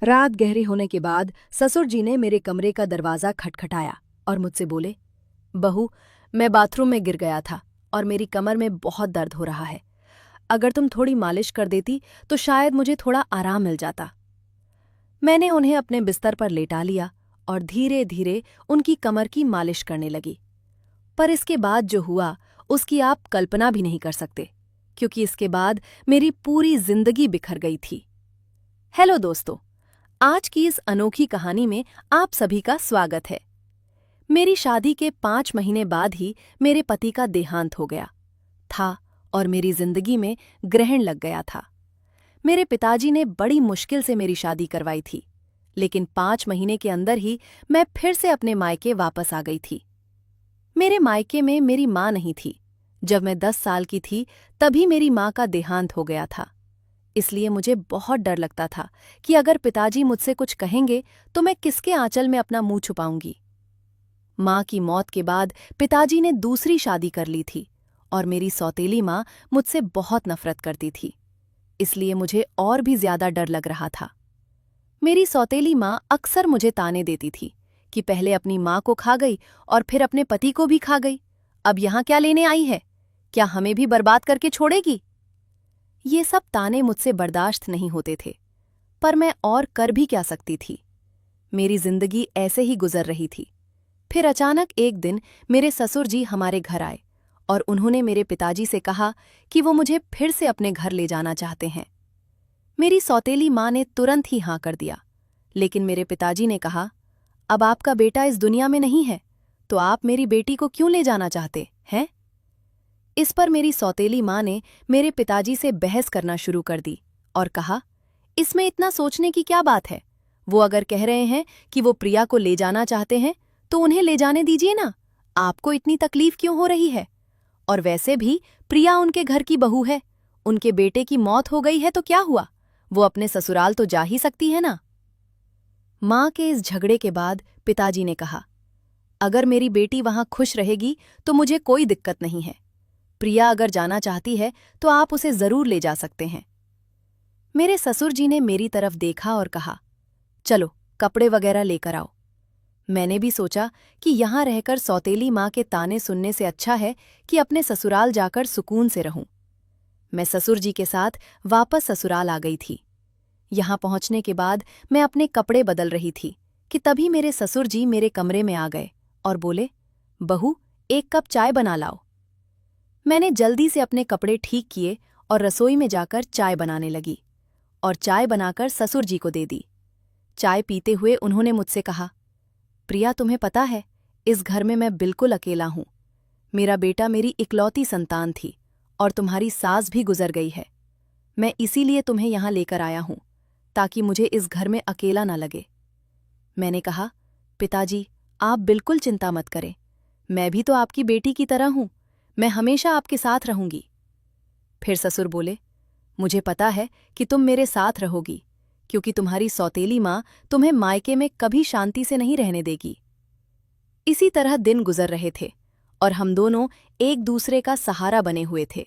रात गहरी होने के बाद ससुर जी ने मेरे कमरे का दरवाज़ा खटखटाया और मुझसे बोले, बहू, मैं बाथरूम में गिर गया था और मेरी कमर में बहुत दर्द हो रहा है। अगर तुम थोड़ी मालिश कर देती तो शायद मुझे थोड़ा आराम मिल जाता। मैंने उन्हें अपने बिस्तर पर लेटा लिया और धीरे धीरे उनकी कमर की मालिश करने लगी। पर इसके बाद जो हुआ उसकी आप कल्पना भी नहीं कर सकते, क्योंकि इसके बाद मेरी पूरी जिंदगी बिखर गई थी। हेलो दोस्तों, आज की इस अनोखी कहानी में आप सभी का स्वागत है। मेरी शादी के 5 महीने बाद ही मेरे पति का देहांत हो गया था और मेरी जिंदगी में ग्रहण लग गया था। मेरे पिताजी ने बड़ी मुश्किल से मेरी शादी करवाई थी, लेकिन 5 महीने के अंदर ही मैं फिर से अपने मायके वापस आ गई थी। मेरे मायके में मेरी माँ नहीं थी। जब मैं 10 साल की थी तभी मेरी माँ का देहांत हो गया था। इसलिए मुझे बहुत डर लगता था कि अगर पिताजी मुझसे कुछ कहेंगे तो मैं किसके आंचल में अपना मुंह छुपाऊंगी। माँ की मौत के बाद पिताजी ने दूसरी शादी कर ली थी और मेरी सौतेली माँ मुझसे बहुत नफरत करती थी। इसलिए मुझे और भी ज्यादा डर लग रहा था। मेरी सौतेली माँ अक्सर मुझे ताने देती थी कि पहले अपनी माँ को खा गई और फिर अपने पति को भी खा गई। अब यहाँ क्या लेने आई है? क्या हमें भी बर्बाद करके छोड़ेगी? ये सब ताने मुझसे बर्दाश्त नहीं होते थे, पर मैं और कर भी क्या सकती थी। मेरी जिंदगी ऐसे ही गुजर रही थी। फिर अचानक एक दिन मेरे ससुर जी हमारे घर आए और उन्होंने मेरे पिताजी से कहा कि वो मुझे फिर से अपने घर ले जाना चाहते हैं। मेरी सौतेली माँ ने तुरंत ही हाँ कर दिया, लेकिन मेरे पिताजी ने कहा, अब आपका बेटा इस दुनिया में नहीं है, तो आप मेरी बेटी को क्यों ले जाना चाहते हैं? इस पर मेरी सौतेली माँ ने मेरे पिताजी से बहस करना शुरू कर दी और कहा, इसमें इतना सोचने की क्या बात है? वो अगर कह रहे हैं कि वो प्रिया को ले जाना चाहते हैं तो उन्हें ले जाने दीजिए ना। आपको इतनी तकलीफ क्यों हो रही है? और वैसे भी प्रिया उनके घर की बहू है। उनके बेटे की मौत हो गई है तो क्या हुआ? वो अपने ससुराल तो जा ही सकती है ना। माँ के इस झगड़े के बाद पिताजी ने कहा, अगर मेरी बेटी वहां खुश रहेगी तो मुझे कोई दिक्कत नहीं है। प्रिया अगर जाना चाहती है तो आप उसे जरूर ले जा सकते हैं। मेरे ससुर जी ने मेरी तरफ देखा और कहा, चलो कपड़े वगैरह लेकर आओ। मैंने भी सोचा कि यहां रहकर सौतेली माँ के ताने सुनने से अच्छा है कि अपने ससुराल जाकर सुकून से रहूं। मैं ससुर जी के साथ वापस ससुराल आ गई थी। यहां पहुंचने के बाद मैं अपने कपड़े बदल रही थी कि तभी मेरे ससुर जी मेरे कमरे में आ गए और बोले, बहू, एक कप चाय बना लाओ। मैंने जल्दी से अपने कपड़े ठीक किए और रसोई में जाकर चाय बनाने लगी और चाय बनाकर ससुर जी को दे दी। चाय पीते हुए उन्होंने मुझसे कहा, प्रिया, तुम्हें पता है, इस घर में मैं बिल्कुल अकेला हूं। मेरा बेटा मेरी इकलौती संतान थी और तुम्हारी सास भी गुजर गई है। मैं इसीलिए तुम्हें यहां लेकर आया हूं ताकि मुझे इस घर में अकेला न लगे। मैंने कहा, पिताजी, आप बिल्कुल चिंता मत करें। मैं भी तो आपकी बेटी की तरह हूं। मैं हमेशा आपके साथ रहूंगी। फिर ससुर बोले, मुझे पता है कि तुम मेरे साथ रहोगी, क्योंकि तुम्हारी सौतेली माँ तुम्हें मायके में कभी शांति से नहीं रहने देगी। इसी तरह दिन गुजर रहे थे और हम दोनों एक दूसरे का सहारा बने हुए थे।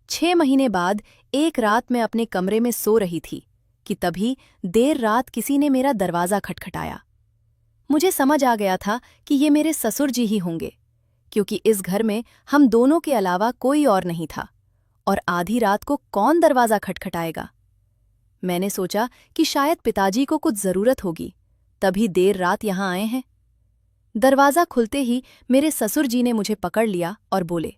6 महीने बाद एक रात मैं अपने कमरे में सो रही थी कि तभी देर रात किसी ने मेरा दरवाज़ा खटखटाया। मुझे समझ आ गया था कि ये मेरे ससुर जी ही होंगे, क्योंकि इस घर में हम दोनों के अलावा कोई और नहीं था और आधी रात को कौन दरवाज़ा खटखटाएगा। मैंने सोचा कि शायद पिताजी को कुछ ज़रूरत होगी, तभी देर रात यहाँ आए हैं। दरवाज़ा खुलते ही मेरे ससुर जी ने मुझे पकड़ लिया और बोले,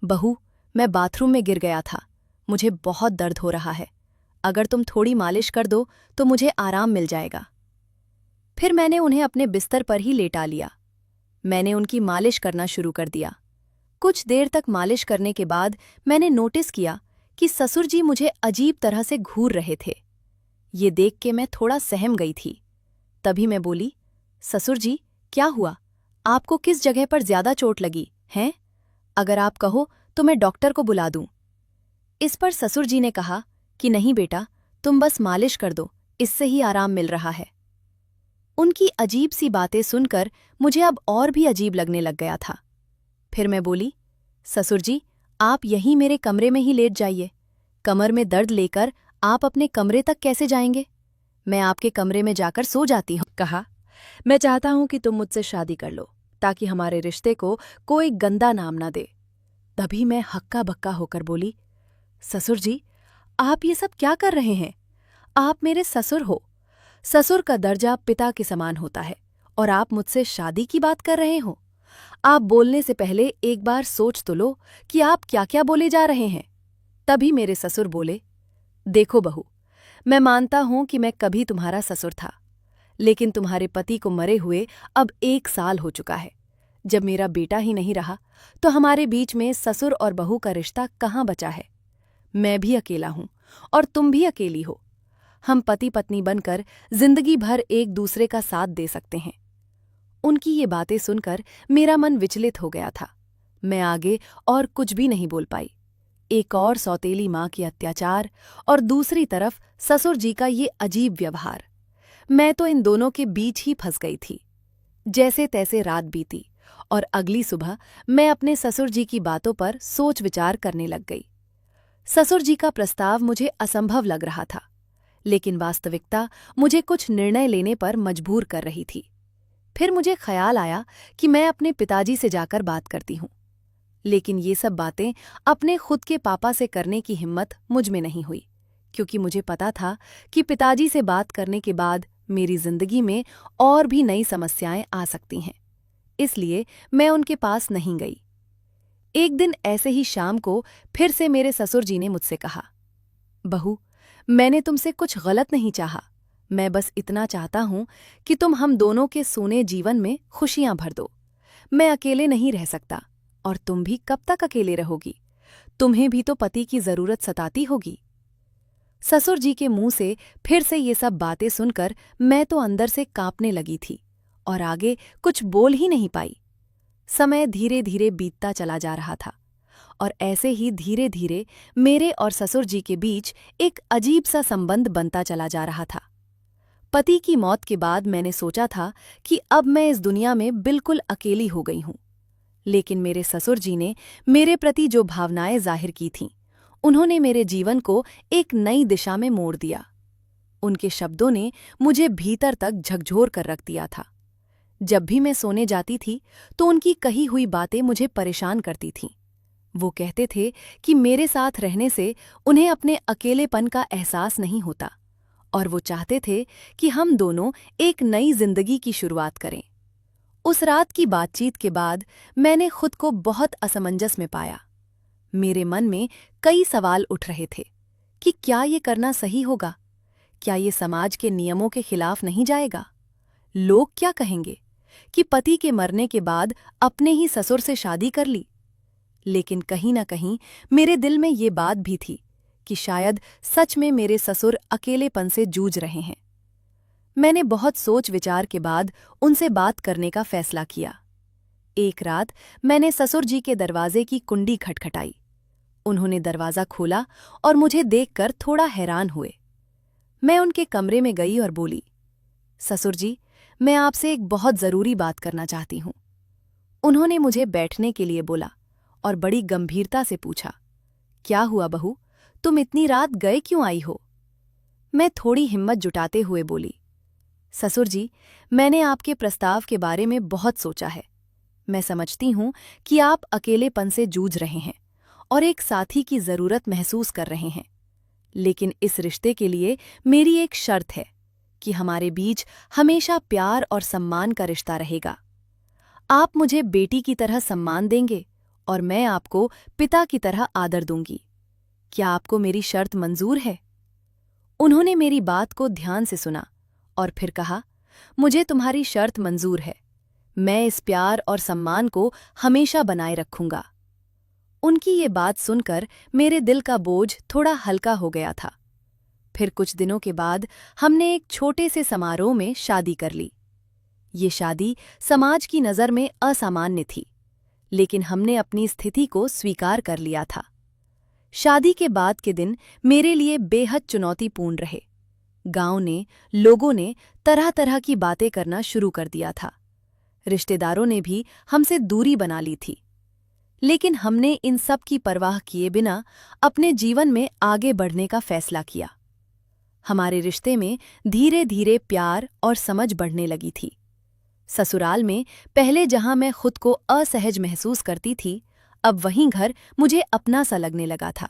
बहू, मैं बाथरूम में गिर गया था। मुझे बहुत दर्द हो रहा है। अगर तुम थोड़ी मालिश कर दो तो मुझे आराम मिल जाएगा। फिर मैंने उन्हें अपने बिस्तर पर ही लेटा लिया। मैंने उनकी मालिश करना शुरू कर दिया। कुछ देर तक मालिश करने के बाद मैंने नोटिस किया कि ससुर जी मुझे अजीब तरह से घूर रहे थे। ये देख के मैं थोड़ा सहम गई थी। तभी मैं बोली, ससुर जी, क्या हुआ? आपको किस जगह पर ज्यादा चोट लगी हैं? अगर आप कहो तो मैं डॉक्टर को बुला दूं। इस पर ससुर जी ने कहा कि नहीं बेटा, तुम बस मालिश कर दो, इससे ही आराम मिल रहा है। उनकी अजीब सी बातें सुनकर मुझे अब और भी अजीब लगने लग गया था। फिर मैं बोली, ससुर जी, आप यहीं मेरे कमरे में ही लेट जाइए। कमर में दर्द लेकर आप अपने कमरे तक कैसे जाएंगे? मैं आपके कमरे में जाकर सो जाती हूँ। कहा, मैं चाहता हूँ कि तुम मुझसे शादी कर लो ताकि हमारे रिश्ते को कोई गंदा नाम ना दे। तभी मैं हक्का बक्का होकर बोली, ससुर जी, आप ये सब क्या कर रहे हैं? आप मेरे ससुर हो। ससुर का दर्जा पिता के समान होता है और आप मुझसे शादी की बात कर रहे हो। आप बोलने से पहले एक बार सोच तो लो कि आप क्या क्या बोले जा रहे हैं। तभी मेरे ससुर बोले, देखो बहू, मैं मानता हूं कि मैं कभी तुम्हारा ससुर था, लेकिन तुम्हारे पति को मरे हुए अब 1 साल हो चुका है। जब मेरा बेटा ही नहीं रहा तो हमारे बीच में ससुर और बहू का रिश्ता कहाँ बचा है? मैं भी अकेला हूं और तुम भी अकेली हो। हम पति पत्नी बनकर जिंदगी भर एक दूसरे का साथ दे सकते हैं। उनकी ये बातें सुनकर मेरा मन विचलित हो गया था। मैं आगे और कुछ भी नहीं बोल पाई। एक और सौतेली माँ के अत्याचार और दूसरी तरफ ससुर जी का ये अजीब व्यवहार। मैं तो इन दोनों के बीच ही फंस गई थी। जैसे तैसे रात बीती और अगली सुबह मैं अपने ससुर जी की बातों पर सोच विचार करने लग गई। ससुर जी का प्रस्ताव मुझे असंभव लग रहा था, लेकिन वास्तविकता मुझे कुछ निर्णय लेने पर मजबूर कर रही थी। फिर मुझे ख्याल आया कि मैं अपने पिताजी से जाकर बात करती हूँ, लेकिन ये सब बातें अपने खुद के पापा से करने की हिम्मत मुझ में नहीं हुई, क्योंकि मुझे पता था कि पिताजी से बात करने के बाद मेरी जिंदगी में और भी नई समस्याएं आ सकती हैं। इसलिए मैं उनके पास नहीं गई। एक दिन ऐसे ही शाम को फिर से मेरे ससुर जी ने मुझसे कहा, बहू, मैंने तुमसे कुछ गलत नहीं चाहा। मैं बस इतना चाहता हूं कि तुम हम दोनों के सोने जीवन में खुशियां भर दो। मैं अकेले नहीं रह सकता और तुम भी कब तक अकेले रहोगी? तुम्हें भी तो पति की जरूरत सताती होगी। ससुर जी के मुंह से फिर से ये सब बातें सुनकर मैं तो अंदर से कांपने लगी थी और आगे कुछ बोल ही नहीं पाई। समय धीरे धीरे बीतता चला जा रहा था और ऐसे ही धीरे धीरे मेरे और ससुर जी के बीच एक अजीब सा संबंध बनता चला जा रहा था। पति की मौत के बाद मैंने सोचा था कि अब मैं इस दुनिया में बिल्कुल अकेली हो गई हूं, लेकिन मेरे ससुर जी ने मेरे प्रति जो भावनाएं जाहिर की थीं, उन्होंने मेरे जीवन को एक नई दिशा में मोड़ दिया। उनके शब्दों ने मुझे भीतर तक झकझोर कर रख दिया था। जब भी मैं सोने जाती थी तो उनकी कही हुई बातें मुझे परेशान करती थीं। वो कहते थे कि मेरे साथ रहने से उन्हें अपने अकेलेपन का एहसास नहीं होता और वो चाहते थे कि हम दोनों एक नई जिंदगी की शुरुआत करें। उस रात की बातचीत के बाद मैंने खुद को बहुत असमंजस में पाया। मेरे मन में कई सवाल उठ रहे थे कि क्या ये करना सही होगा? क्या ये समाज के नियमों के खिलाफ नहीं जाएगा? लोग क्या कहेंगे कि पति के मरने के बाद अपने ही ससुर से शादी कर ली? लेकिन कहीं न कहीं मेरे दिल में ये बात भी थी कि शायद सच में मेरे ससुर अकेलेपन से जूझ रहे हैं। मैंने बहुत सोच विचार के बाद उनसे बात करने का फैसला किया। एक रात मैंने ससुर जी के दरवाजे की कुंडी खटखटाई। उन्होंने दरवाजा खोला और मुझे देखकर थोड़ा हैरान हुए। मैं उनके कमरे में गई और बोली, ससुर जी, मैं आपसे एक बहुत जरूरी बात करना चाहती हूं। उन्होंने मुझे बैठने के लिए बोला और बड़ी गंभीरता से पूछा, क्या हुआ बहू, तुम इतनी रात गए क्यों आई हो? मैं थोड़ी हिम्मत जुटाते हुए बोली, ससुर जी, मैंने आपके प्रस्ताव के बारे में बहुत सोचा है। मैं समझती हूं कि आप अकेलेपन से जूझ रहे हैं और एक साथी की जरूरत महसूस कर रहे हैं, लेकिन इस रिश्ते के लिए मेरी एक शर्त है कि हमारे बीच हमेशा प्यार और सम्मान का रिश्ता रहेगा। आप मुझे बेटी की तरह सम्मान देंगे और मैं आपको पिता की तरह आदर दूंगी। क्या आपको मेरी शर्त मंजूर है? उन्होंने मेरी बात को ध्यान से सुना और फिर कहा, मुझे तुम्हारी शर्त मंजूर है। मैं इस प्यार और सम्मान को हमेशा बनाए रखूंगा। उनकी ये बात सुनकर मेरे दिल का बोझ थोड़ा हल्का हो गया था। फिर कुछ दिनों के बाद हमने एक छोटे से समारोह में शादी कर ली। ये शादी समाज की नज़र में असामान्य थी, लेकिन हमने अपनी स्थिति को स्वीकार कर लिया था। शादी के बाद के दिन मेरे लिए बेहद चुनौतीपूर्ण रहे। गांव ने, लोगों ने तरह तरह की बातें करना शुरू कर दिया था। रिश्तेदारों ने भी हमसे दूरी बना ली थी, लेकिन हमने इन सब की परवाह किए बिना अपने जीवन में आगे बढ़ने का फैसला किया। हमारे रिश्ते में धीरे धीरे प्यार और समझ बढ़ने लगी थी। ससुराल में पहले जहां मैं खुद को असहज महसूस करती थी, अब वहीं घर मुझे अपना सा लगने लगा था।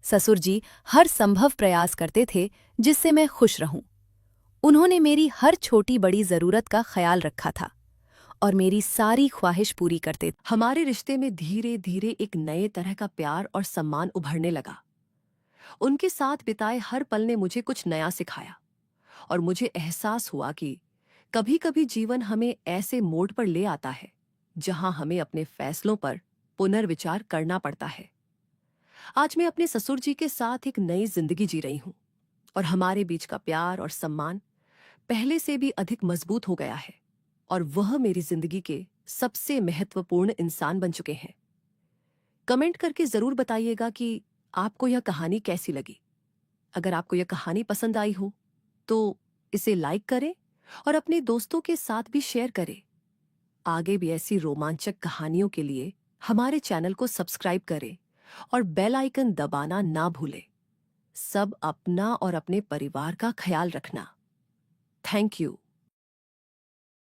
ससुर जी हर संभव प्रयास करते थे जिससे मैं खुश रहूं। उन्होंने मेरी हर छोटी बड़ी जरूरत का ख्याल रखा था और मेरी सारी ख्वाहिश पूरी करते थे। हमारे रिश्ते में धीरे धीरे एक नए तरह का प्यार और सम्मान उभरने लगा। उनके साथ बिताए हर पल ने मुझे कुछ नया सिखाया और मुझे एहसास हुआ कि कभी कभी जीवन हमें ऐसे मोड़ पर ले आता है जहां हमें अपने फैसलों पर पुनर्विचार करना पड़ता है। आज मैं अपने ससुर जी के साथ एक नई जिंदगी जी रही हूं और हमारे बीच का प्यार और सम्मान पहले से भी अधिक मजबूत हो गया है और वह मेरी जिंदगी के सबसे महत्वपूर्ण इंसान बन चुके हैं। कमेंट करके जरूर बताइएगा कि आपको यह कहानी कैसी लगी। अगर आपको यह कहानी पसंद आई हो तो इसे लाइक करें और अपने दोस्तों के साथ भी शेयर करें। आगे भी ऐसी रोमांचक कहानियों के लिए हमारे चैनल को सब्सक्राइब करें और बेल आइकन दबाना ना भूलें। सब अपना और अपने परिवार का ख्याल रखना। Thank you.